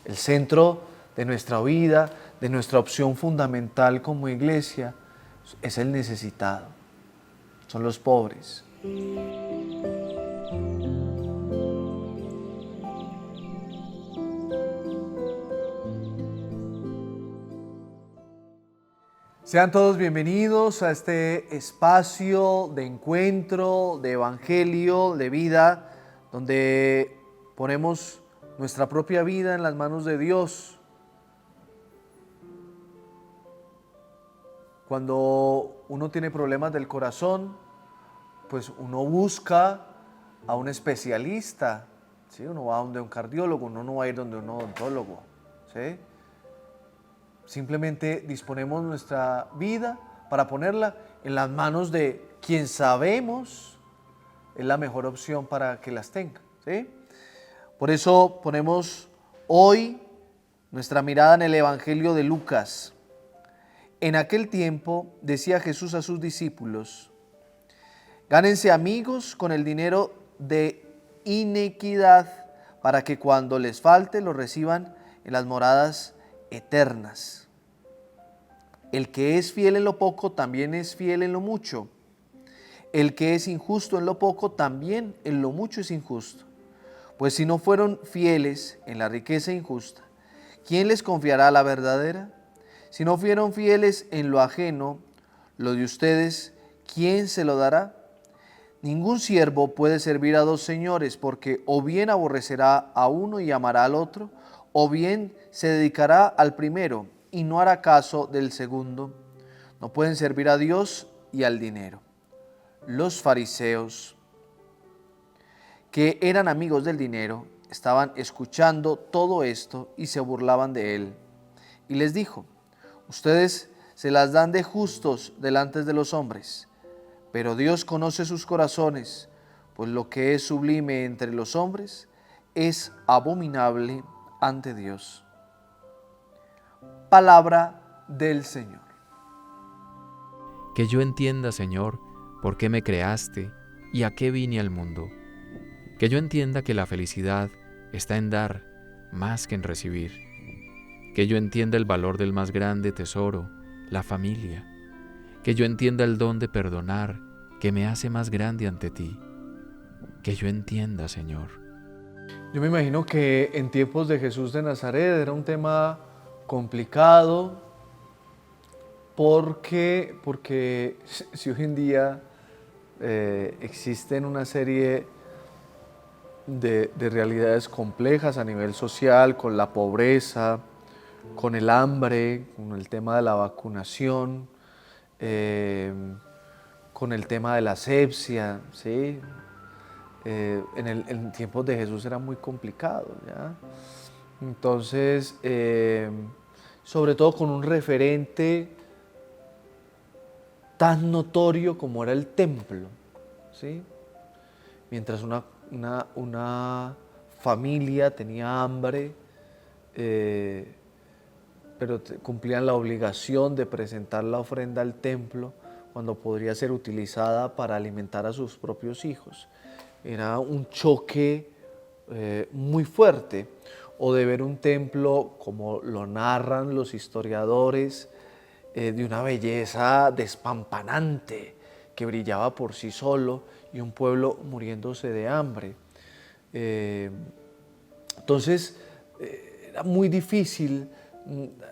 El centro de nuestra vida, de nuestra opción fundamental como iglesia, es el necesitado, son los pobres. Sean todos bienvenidos a este espacio de encuentro, de evangelio, de vida, donde ponemos nuestra propia vida en las manos de Dios. Cuando uno tiene problemas del corazón, pues uno busca a un especialista, ¿sí? Uno va donde un cardiólogo, uno no va a ir donde un odontólogo, ¿sí? Simplemente disponemos nuestra vida para ponerla en las manos de quien sabemos es la mejor opción para que las tenga, ¿sí? Por eso ponemos hoy nuestra mirada en el Evangelio de Lucas. En aquel tiempo decía Jesús a sus discípulos: gánense amigos con el dinero de iniquidad, para que cuando les falte lo reciban en las moradas eternas. El que es fiel en lo poco también es fiel en lo mucho. El que es injusto en lo poco también en lo mucho es injusto. Pues si no fueron fieles en la riqueza injusta, ¿quién les confiará la verdadera? Si no fueron fieles en lo ajeno, lo de ustedes, ¿quién se lo dará? Ningún siervo puede servir a dos señores, porque o bien aborrecerá a uno y amará al otro, o bien se dedicará al primero y no hará caso del segundo. No pueden servir a Dios y al dinero. Los fariseos, que eran amigos del dinero, estaban escuchando todo esto y se burlaban de él. Y les dijo: ustedes se las dan de justos delante de los hombres, pero Dios conoce sus corazones, pues lo que es sublime entre los hombres es abominable ante Dios. Palabra del Señor. Que yo entienda, Señor, por qué me creaste y a qué vine al mundo. Que yo entienda que la felicidad está en dar más que en recibir. Que yo entienda el valor del más grande tesoro, la familia. Que yo entienda el don de perdonar que me hace más grande ante ti. Que yo entienda, Señor. Yo me imagino que en tiempos de Jesús de Nazaret era un tema complicado, porque si hoy en día existen una serie de realidades complejas a nivel social, con la pobreza, con el hambre, con el tema de la vacunación, con el tema de la asepsia, ¿sí? En tiempos de Jesús era muy complicado, ¿ya? Entonces, sobre todo con un referente tan notorio como era el templo, ¿sí? Mientras una familia tenía hambre, pero cumplían la obligación de presentar la ofrenda al templo cuando podría ser utilizada para alimentar a sus propios hijos. Era un choque muy fuerte. O de ver un templo, como lo narran los historiadores, de una belleza despampanante, que brillaba por sí solo, y un pueblo muriéndose de hambre. Entonces, era muy difícil.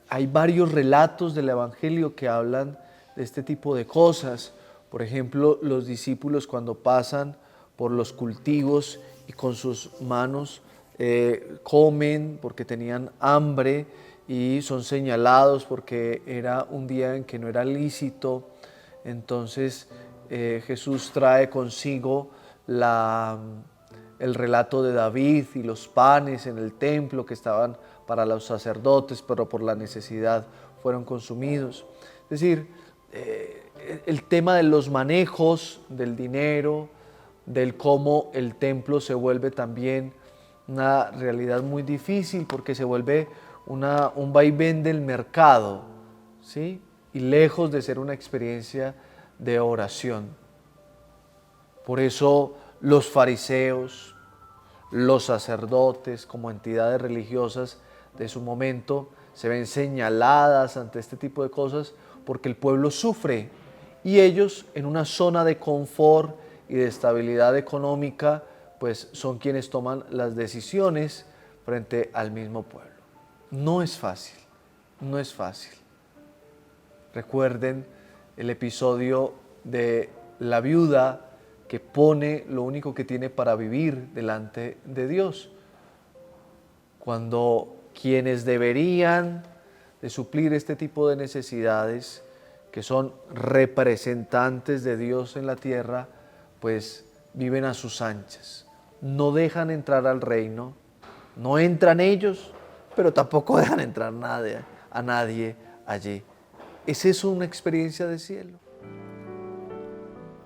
Hay varios relatos del Evangelio que hablan de este tipo de cosas. Por ejemplo, los discípulos cuando pasan por los cultivos y con sus manos comen porque tenían hambre y son señalados porque era un día en que no era lícito. Entonces Jesús trae consigo el relato de David y los panes en el templo que estaban para los sacerdotes, pero por la necesidad fueron consumidos. Es decir, el tema de los manejos del dinero, del cómo el templo se vuelve también una realidad muy difícil, porque se vuelve un vaivén del mercado, ¿sí? Y lejos de ser una experiencia de oración. Por eso los fariseos, los sacerdotes como entidades religiosas de su momento se ven señaladas ante este tipo de cosas porque el pueblo sufre y ellos en una zona de confort y de estabilidad económica pues son quienes toman las decisiones frente al mismo pueblo. No es fácil, no es fácil. Recuerden el episodio de la viuda que pone lo único que tiene para vivir delante de Dios. Cuando quienes deberían de suplir este tipo de necesidades, que son representantes de Dios en la tierra, pues viven a sus anchas. No dejan entrar al reino, no entran ellos, pero tampoco dejan entrar a nadie allí. ¿Es eso una experiencia de cielo?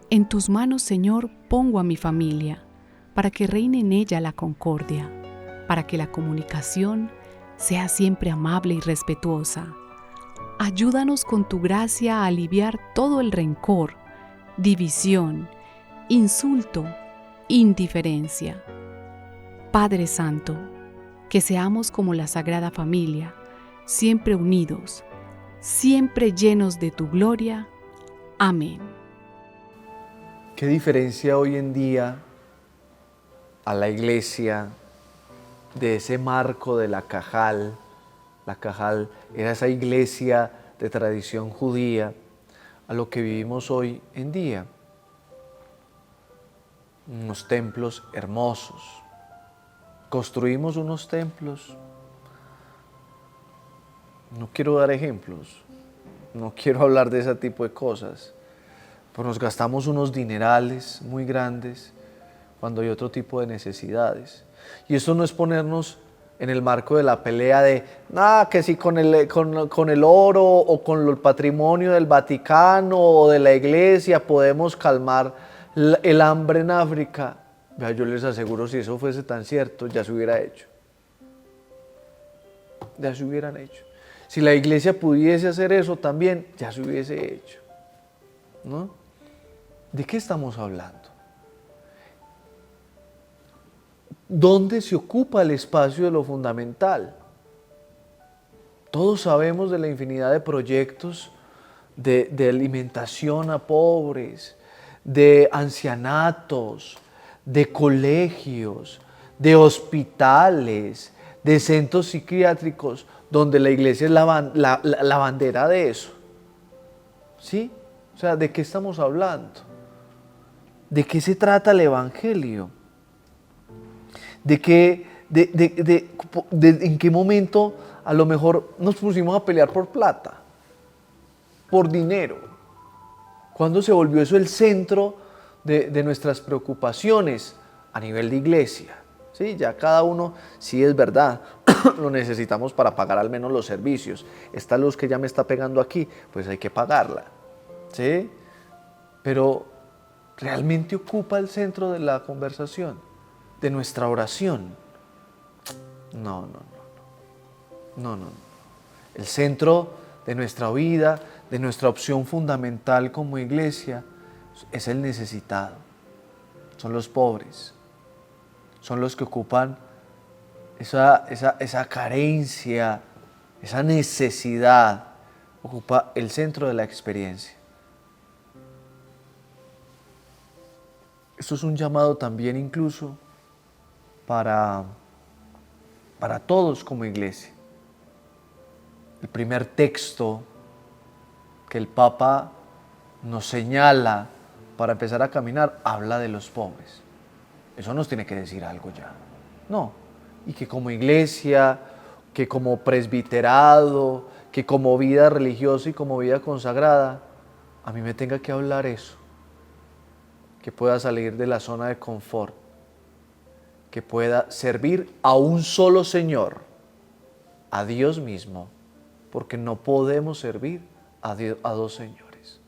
En tus manos, Señor, pongo a mi familia, para que reine en ella la concordia, para que la comunicación sea siempre amable y respetuosa. Ayúdanos con tu gracia a aliviar todo el rencor, división, insulto, indiferencia. Padre Santo, que seamos como la Sagrada Familia, siempre unidos, siempre llenos de tu gloria. Amén. ¿Qué diferencia hoy en día a la iglesia de ese marco de la Cajal? La Cajal era esa iglesia de tradición judía, a lo que vivimos hoy en día. Unos templos hermosos. Construimos unos templos. No quiero dar ejemplos, no quiero hablar de ese tipo de cosas, pero nos gastamos unos dinerales muy grandes cuando hay otro tipo de necesidades. Y esto no es ponernos en el marco de la pelea de, que si con el oro o con el patrimonio del Vaticano o de la iglesia podemos calmar el hambre en África. Vea, yo les aseguro, si eso fuese tan cierto, ya se hubiera hecho. Ya se hubieran hecho. Si la iglesia pudiese hacer eso también, ya se hubiese hecho. ¿No? ¿De qué estamos hablando? ¿Dónde se ocupa el espacio de lo fundamental? Todos sabemos de la infinidad de proyectos de alimentación a pobres, de ancianatos, de colegios, de hospitales, de centros psiquiátricos, donde la iglesia es la bandera de eso. ¿Sí? O sea, ¿de qué estamos hablando? ¿De qué se trata el Evangelio? ¿En qué momento a lo mejor nos pusimos a pelear por plata, por dinero? ¿Cuándo se volvió eso el centro de nuestras preocupaciones a nivel de iglesia? ¿Sí? Ya cada uno, sí es verdad, lo necesitamos para pagar al menos los servicios. Esta luz que ya me está pegando aquí, pues hay que pagarla. ¿Sí? Pero ¿realmente ocupa el centro de la conversación, de nuestra oración? No. El centro de nuestra vida, de nuestra opción fundamental como iglesia, es el necesitado. Son los pobres. Son los que ocupan esa carencia, esa necesidad. Ocupa el centro de la experiencia. Esto es un llamado también incluso para todos como iglesia. El primer texto que el Papa nos señala para empezar a caminar habla de los pobres. Eso nos tiene que decir algo ya. No. Y que como iglesia, que como presbiterado, que como vida religiosa y como vida consagrada, a mí me tenga que hablar eso. Que pueda salir de la zona de confort, que pueda servir a un solo Señor, a Dios mismo, porque no podemos servir a dos señores.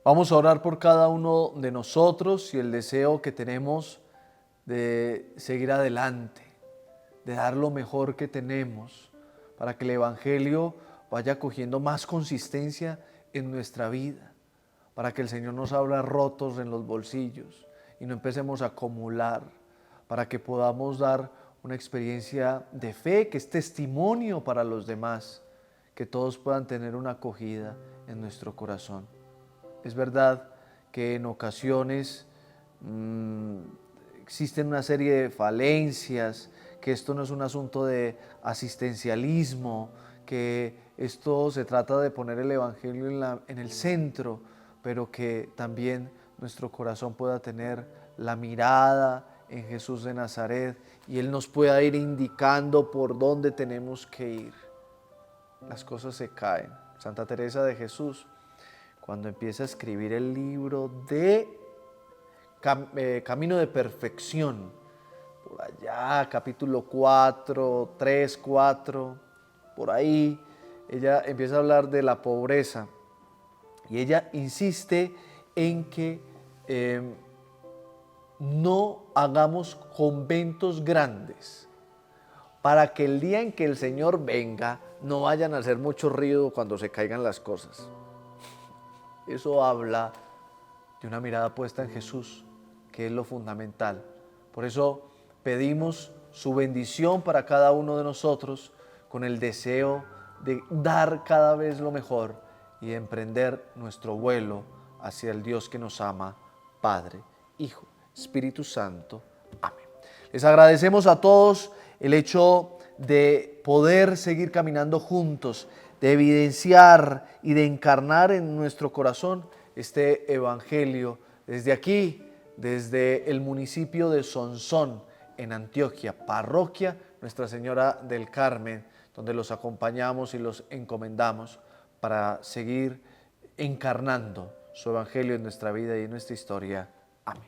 Vamos a orar por cada uno de nosotros y el deseo que tenemos de seguir adelante, de dar lo mejor que tenemos, para que el Evangelio vaya cogiendo más consistencia en nuestra vida, para que el Señor nos abra rotos en los bolsillos y no empecemos a acumular, para que podamos dar una experiencia de fe que es testimonio para los demás, que todos puedan tener una acogida en nuestro corazón. Es verdad que en ocasiones existen una serie de falencias, que esto no es un asunto de asistencialismo, que esto se trata de poner el Evangelio en el centro, pero que también nuestro corazón pueda tener la mirada en Jesús de Nazaret y Él nos pueda ir indicando por dónde tenemos que ir. Las cosas se caen. Santa Teresa de Jesús, cuando empieza a escribir el libro de Camino de Perfección, por allá, capítulo 4, 3, 4, por ahí, ella empieza a hablar de la pobreza y ella insiste en que no hagamos conventos grandes para que el día en que el Señor venga no vayan a hacer mucho ruido cuando se caigan las cosas. Eso habla de una mirada puesta en Jesús, que es lo fundamental. Por eso pedimos su bendición para cada uno de nosotros con el deseo de dar cada vez lo mejor y de emprender nuestro vuelo hacia el Dios que nos ama, Padre, Hijo, Espíritu Santo. Amén. Les agradecemos a todos el hecho de poder seguir caminando juntos, de evidenciar y de encarnar en nuestro corazón este Evangelio desde aquí, desde el municipio de Sonsón, en Antioquia, parroquia Nuestra Señora del Carmen, donde los acompañamos y los encomendamos para seguir encarnando su Evangelio en nuestra vida y en nuestra historia. Amén.